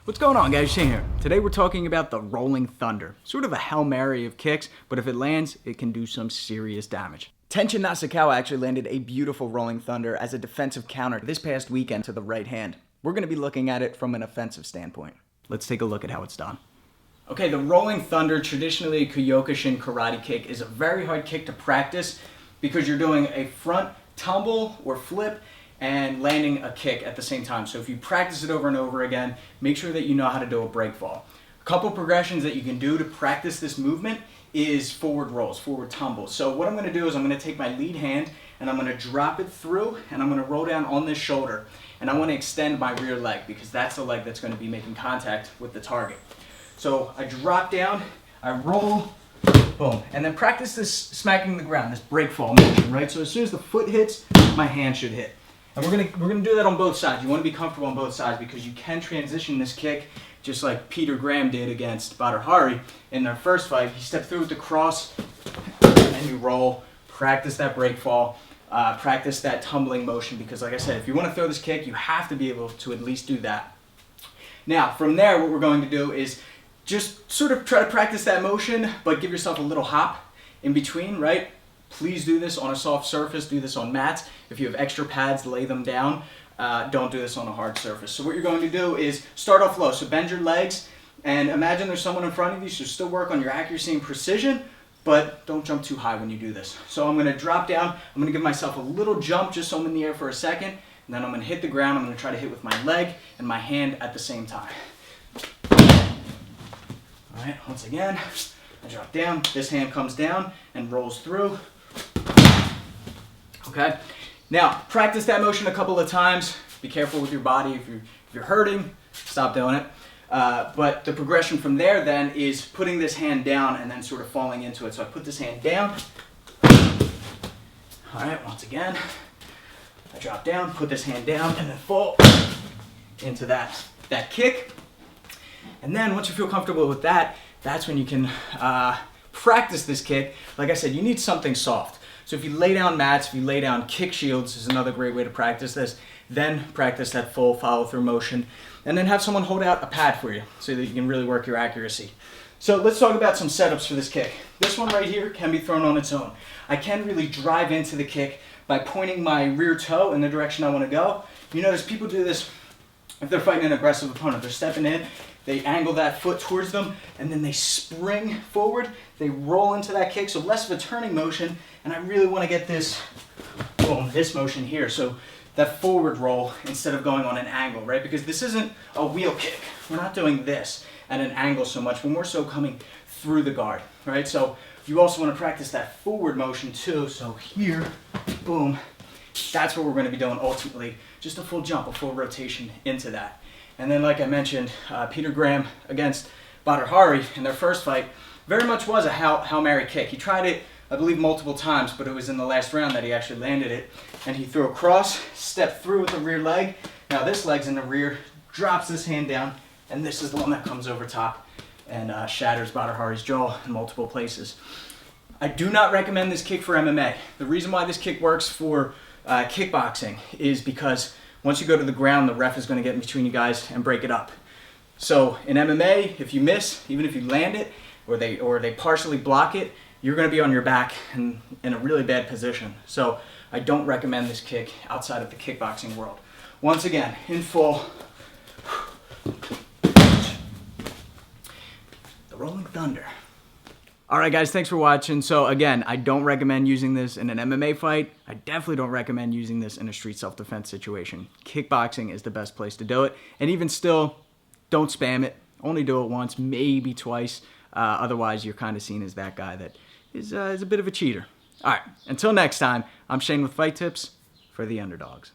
What's going on, guys? Shane here. Today we're talking about the Rolling Thunder. Sort of a Hail Mary of kicks, but if it lands, it can do some serious damage. Tenshin Nasukawa actually landed a beautiful Rolling Thunder as a defensive counter this past weekend to the right hand. We're going to be looking at it from an offensive standpoint. Let's take a look at how it's done. Okay, the Rolling Thunder, traditionally a Kyokushin karate kick, is a very hard kick to practice because you're doing a front tumble or flip and landing a kick at the same time. So if you practice it over and over again, make sure that you know how to do a break fall. A couple progressions that you can do to practice this movement is forward rolls, forward tumbles. So what I'm going to do is I'm going to take my lead hand and I'm going to drop it through and I'm going to roll down on this shoulder. And I want to extend my rear leg because that's the leg that's going to be making contact with the target. So I drop down, I roll, boom, and then practice this smacking the ground, this break fall motion, right? So as soon as the foot hits, my hand should hit. And we're gonna do that on both sides. You want to be comfortable on both sides because you can transition this kick just like Peter Graham did against Badr Hari in their first fight. He stepped through with the cross and you roll. Practice that break fall. Practice that tumbling motion because, like I said, if you want to throw this kick, you have to be able to at least do that. Now, from there, what we're going to do is just sort of try to practice that motion, but give yourself a little hop in between, right? Please do this on a soft surface, do this on mats. If you have extra pads, lay them down. Don't do this on a hard surface. So what you're going to do is start off low. So bend your legs and imagine there's someone in front of you, so still work on your accuracy and precision, but don't jump too high when you do this. So I'm gonna drop down, I'm gonna give myself a little jump just so I'm in the air for a second, and then I'm gonna hit the ground, I'm gonna try to hit with my leg and my hand at the same time. All right, once again, I drop down, this hand comes down and rolls through. Okay, now practice that motion a couple of times. Be careful with your body. If you're hurting, stop doing it. But the progression from there then is putting this hand down and then sort of falling into it. So I put this hand down. All right, once again, I drop down, put this hand down, and then fall into that kick. And then once you feel comfortable with that, that's when you can practice this kick. Like I said, you need something soft. So if you lay down mats, if you lay down kick shields is another great way to practice this. Then practice that full follow-through motion. And then have someone hold out a pad for you so that you can really work your accuracy. So let's talk about some setups for this kick. This one right here can be thrown on its own. I can really drive into the kick by pointing my rear toe in the direction I want to go. You notice people do this if they're fighting an aggressive opponent. They're stepping in, they angle that foot towards them, and then they spring forward. They roll into that kick, so less of a turning motion. And I really want to get this, boom, this motion here. So that forward roll instead of going on an angle, right? Because this isn't a wheel kick. We're not doing this at an angle so much. We're more so coming through the guard, right? So you also want to practice that forward motion too. So here, boom, that's what we're going to be doing ultimately. Just a full jump, a full rotation into that. And then like I mentioned, Peter Graham against Badr Hari in their first fight very much was a Hail Mary kick. He tried it, I believe, multiple times, but it was in the last round that he actually landed it. And he threw a cross, stepped through with the rear leg. Now this leg's in the rear, drops this hand down, and this is the one that comes over top and shatters Badr Hari's jaw in multiple places. I do not recommend this kick for MMA. The reason why this kick works for kickboxing is because once you go to the ground, the ref is going to get in between you guys and break it up. So in MMA, if you miss, even if you land it, or they partially block it, you're going to be on your back and in a really bad position. So I don't recommend this kick outside of the kickboxing world. Once again, in full. The Rolling Thunder. All right, guys, thanks for watching. So again, I don't recommend using this in an MMA fight. I definitely don't recommend using this in a street self-defense situation. Kickboxing is the best place to do it. And even still, don't spam it. Only do it once, maybe twice. Otherwise, you're kind of seen as that guy that is a bit of a cheater. All right, until next time, I'm Shane with Fight Tips for the Underdogs.